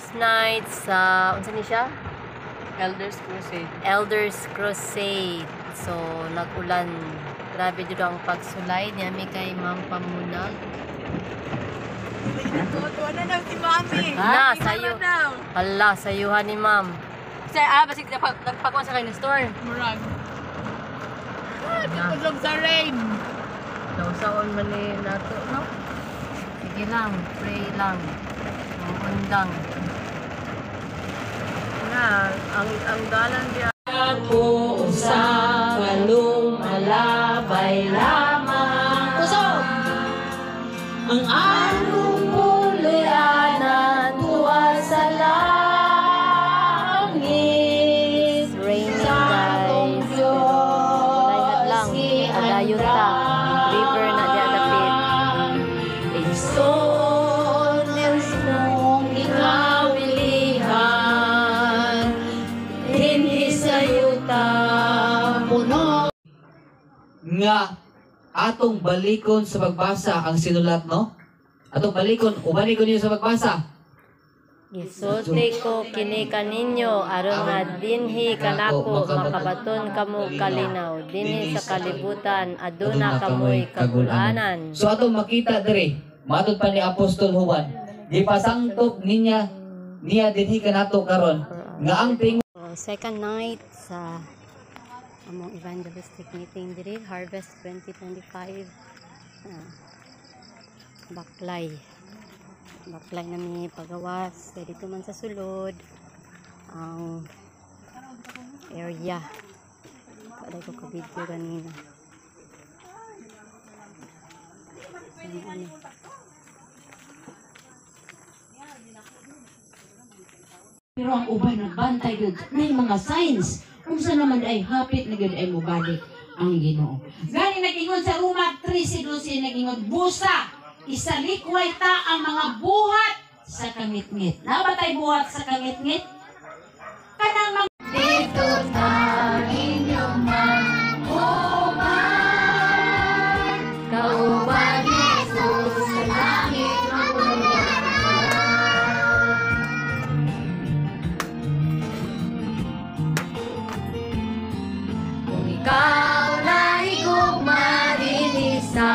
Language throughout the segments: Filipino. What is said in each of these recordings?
next night sa unsa ni siya? Elders Crusade. Elders Crusade. So nagulan. Grabe jud ang pagsulay niya mi kay Ma'am Pamunag. Tuwa na lang si Mami. Hala, sayo. Hala, sayuhan ni Ma'am. Kasi basig nagpagkuhan sa kanya store. Murag. Nagpagkuhan sa rain. Nausaon man ni nato, no? Sige lang, pray lang. Undang. Na, ang dalan diya. Ako sa walong malabay lamang. Kusog! Ang anong puluyanan tuwa sa langit. Raining guys. Pero lang, adayon ta. River na diya dapit. Isones mong ikawilihan. Dinhi sa'yo ta puno. Nga atong balikon sa pagbasa ang sinulat, no? Atong balikon, ubalikon niyo sa pagbasa. Gisulti ko kini kaninyo aron nga dinhi kanako makabaton kamo kalinaw dinhi sa kalibutan aduna kamoy kagulanan. So atong makita diri, matud pa ni Apostol Juan, gipasangtop niya dinhi kanato karon nga ang second night sa among evangelistic meeting diri Harvest 2025. Baklay na mi pagawas kay dito man sa sulod ang area kada ko ka video kanina. Pero ang uban nagbantay gud may mga signs unsa naman ay hapit na gud ay mobalik ang Ginoo. Gani nagingon sa Roma 13:12 nagingon busa isalikway ta ang mga buhat sa kangit-ngit. Nabatay buhat sa kangit-ngit? Kanang mga dito na inyong mag-uban kauban Jesus sa langit kung ikaw na higugma din sa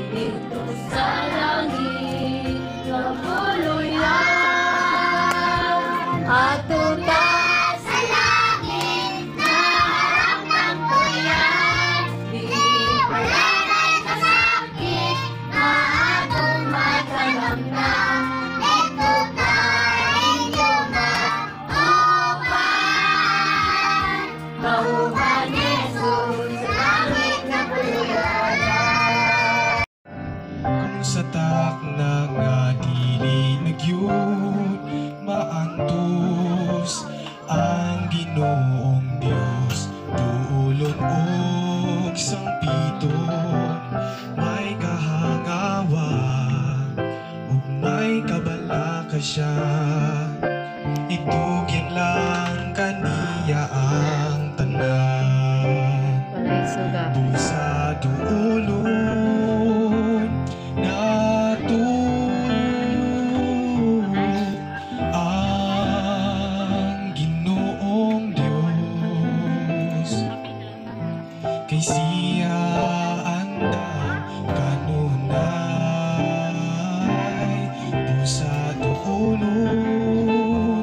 dito sa langit kapuluyan ato ta sa langit na harap ng tuyan di palanay na sakit na atong makalamnan dito ta inyo mag-uban kauban Jesus sa langit na puluyan. Sa tak na nga dili nagyud maantos ang Ginoong Dios duulon og sangpiton may kahangawa ug may kabalaka siya itugyan lang kaniya ang tanan busa duulon kay siya andam kanunay busa duulon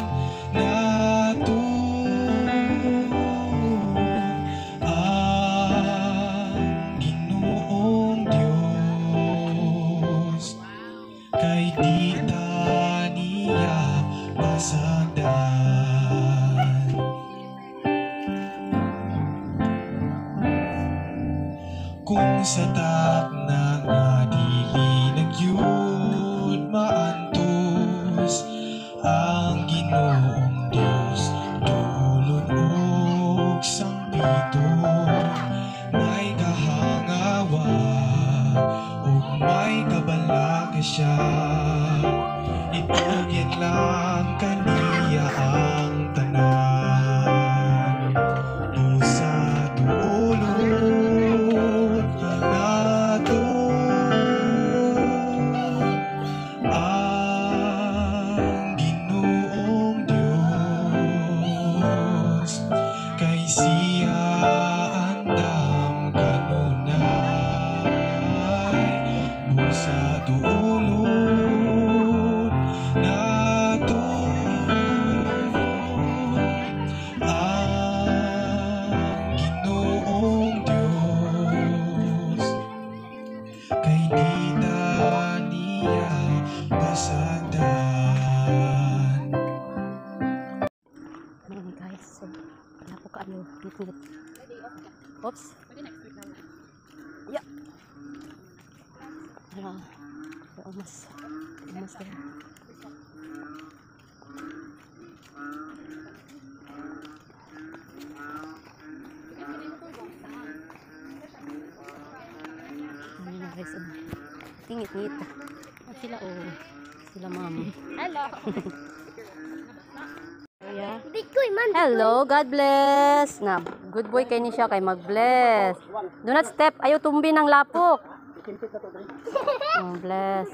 nato ang Ginoong Dios kay di ta niya masagdan. Kung sa tak na nga dili nagyud maantos ang Ginoong Dios duulon og sangpiton may kahangawa ug may siya, itugid lang kaniya ang tanan. Busa duulot nato ang Ginoong Diyos, kay siya andam kanunay. Busa duulot nato ang Ginoong Diyos, kay di ta niya pasagdan. Ayan guys, so wala po kami ngit-ngit. Oops. Yeah. Wala. We're almost there. Ayan na guys, ngit-ngit. At sila sila mami. Hello. Yeah. Hello, God bless. Na, good boy kay ni siya kay mag-bless. Do not step, ayaw tumbi ng lapok. Oh, bless.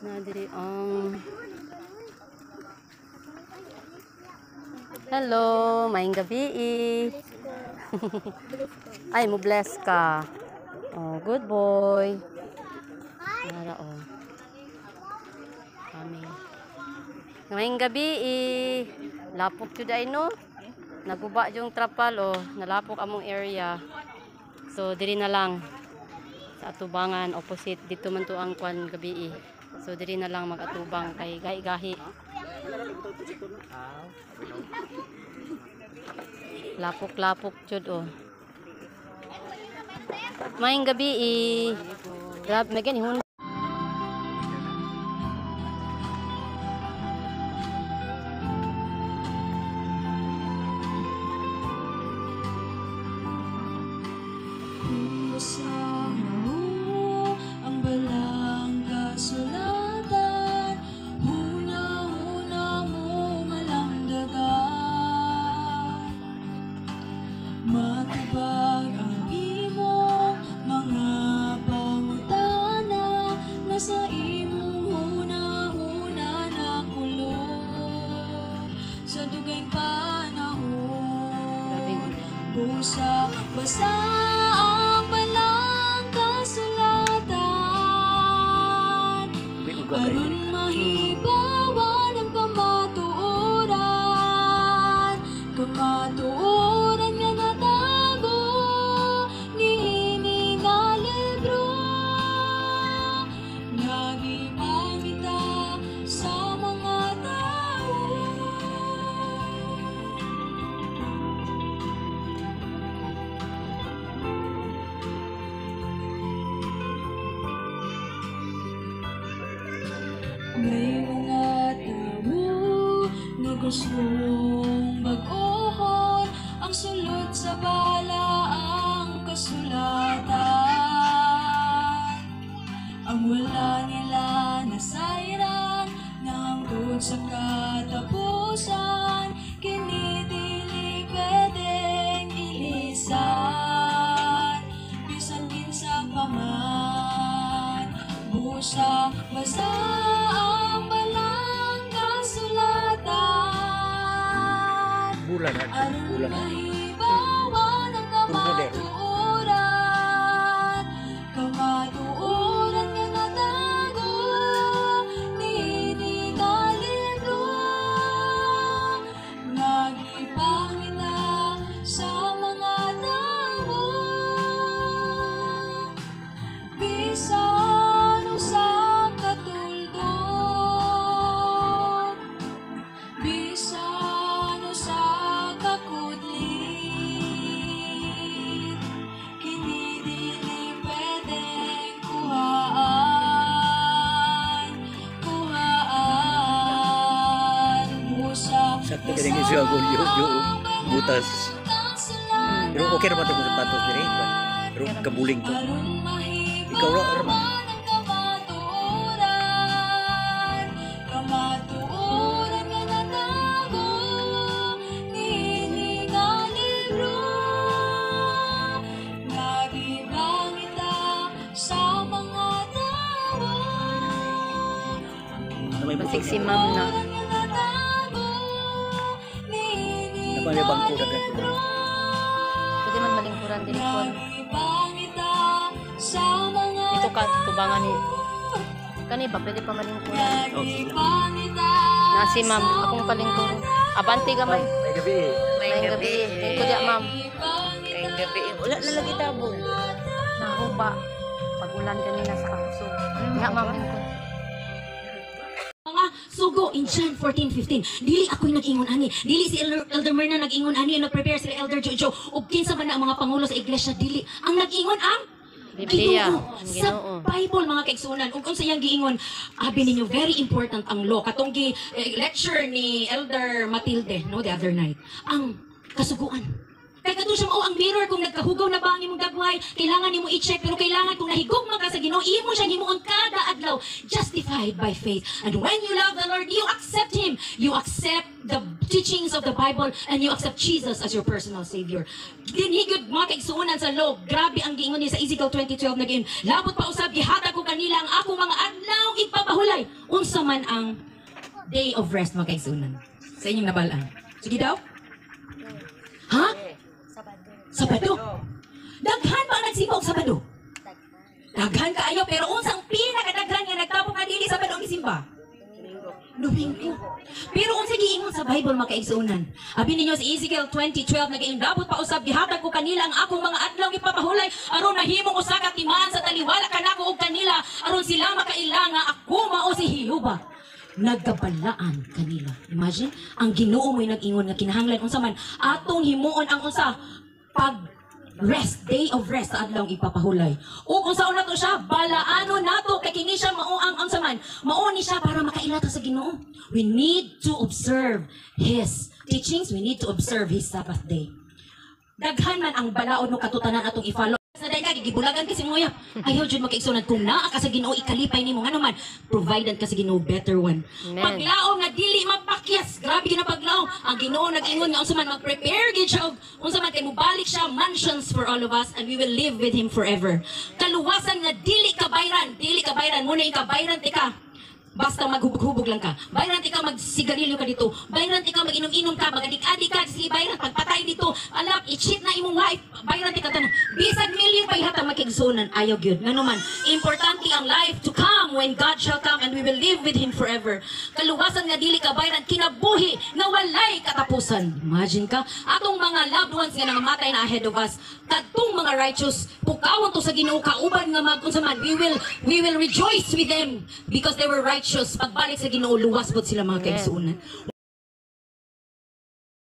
Na diri hello, maayong gabi. Ay, mo bless ka. Oh, good boy. Nara Amen. Ngayong gabi, lapok jud ay no. Naguba yung trapal nalapok among area. So diri na lang sa atubangan opposite dito man to ang kwan gabi. So diri na lang mag-atubang kay gahi-gahi. Lapok-lapok jud Ngayong gabi, grab megan ihon. Ang balang kasulatan, huna-huna mo malamdagan. Matubag ang imong mga pangutana, nasa imong huna-huna na kulong. Sa dugay panahon, busa basa ang balang kasulatan, aron mahibawan ang kamatuoran nga natago niini nga libro, nga gipangita sa mga tao. May mga tao na gustong bag-ohon ang sulod sa balaang kasulatan. Ang wala nila nasayran na hangtod sa katapusan, kini dili pwedeng ilisan. Bisan kinsa pa man, busa basa ang balang kasulatan, aron mahibawan ang kamatuoran nga natago niini nga libro, nga gipangita sa mga tao. Bisan usa ka tuldok, bisan usa ka kudlit, kini dili pwedeng kuhaan. Busa Sakto ka rin siya yung butas. Pero okay naman ito sa patos diri. Pero kabuling to. ikaw ra arma. ng kamatuoran, kamatuoran nga natago, nini nga libro. Nagibang ita sa mga tao, Ano may Masig si ma'am na. Naman yung bangko na ganito. Pwede man malingkuran din ko. Nagibang ita sa mga Ito ka, tubangan ni... Kani ba? Pwede pa malingkuran. nagibang ita Na si ma'am, akong palingkuran. Abanti ka may. May gabi. May gabi. Ito diya ma'am. May gabi. Wala na lagi tabon. Nahuba. Pag-ulan kanina sa kaso. Nga ma'am. Mga sugo in John 14:15. Dili ako'y nag-ingon ani. Dili si Elder Myrna nag-ingon ani, nag-prepare sila Elder Jojo. Ug kinsa man na ang mga pangulo sa iglesia dili. Ang nag-ingon ang Biblia. Ginoo. Ang Sa Ginoo. Bible mga kaigsunan. Ug unsa yang giingon, abi ninyo very important ang law. Katong lecture ni Elder Matilde no the other night. Ang kasuguan. Kaya kato siya ang mirror kung nagkahugaw na ba ang imong dagway, kailangan nimo i-check pero kailangan kung nahigugma ka sa Ginoo, imo siya himuon kada adlaw, justified by faith. And when you love the Lord, you accept Him. You accept the teachings of the Bible and you accept Jesus as your personal Savior. Dinhigod mga kaigsuunan sa law. Grabe ang giingon niya sa Ezekiel 20:12 na giingon, labot pa usab gihatag ko kanila ang akong mga adlaw ipapahulay. Unsa man ang day of rest mga kaigsuunan. Sa inyong nabalaan. Sige daw. Ha? Sabado. Daghan ba ang nagsimba og Sabado? Daghan kaayo pero unsang pinakadaghan nga nagtapok nga dili Sabado ang gisimba? Domingo. Pero unsa giingon sa Bible mga kaigsuunan? Abi ninyo sa Ezekiel 20:12 nagaing dabot pa usab gihatag ko kanila ang akong mga adlaw ipapahulay aron nahimong usa ka timaan sa taliwala kanako og kanila aron sila makaila nga ako mao si Jehova. Nagkabalaan kanila. Imagine, ang Ginoo mo'y nag-ingon nga kinahanglan unsa man atong himuon ang unsa pag-rest, day of rest sa adlaw ipapahulay. O kung saan nato siya, balaano nato kay kini siya mao ang saman. Mao ni siya para makailata sa Ginoo. We need to observe His teachings. We need to observe His Sabbath day. Daghan man ang balaod no katutanan atong i-follow. Sa day ka gigibulagan kasi mo ya. Ayaw jud makaigsunan kung naa ka sa Ginoo ikalipay nimo ngano man provided ka sa Ginoo better one. Amen. Paglaom nga dili mapakyas. Grabe gina paglaom. Ang Ginoo nag-ingon nga unsa man mag-prepare gid siya og unsa man kay mobalik siya mansions for all of us and we will live with Him forever. Kaluwasan nga dili kabayran mo na ikabayran tika. Basta maghubog-hubog lang ka. Bayran ikaw magsigarilyo ka dito. Bayran ikaw mag-inom-inom ka. Mag-adik-adik ka. Sige, bayran pagpatay dito. Alap, i-cheat na imong wife. Bayran ikaw tanan. Bisag million pa ihatang makigsunan. Ayaw gyud. Nga naman, importante ang life to come when God shall come and we will live with Him forever. Kaluwasan nga dili ka bayran kinabuhi na walay katapusan. Imagine ka, atong mga loved ones nga namamatay na ahead of us. Kadtong mga righteous, pukawon to sa Ginoo kauban nga magkunsa man. We will rejoice with them because they were righteous. Pagbalik sa Ginoo luwas pod sila mga kaigsuonan.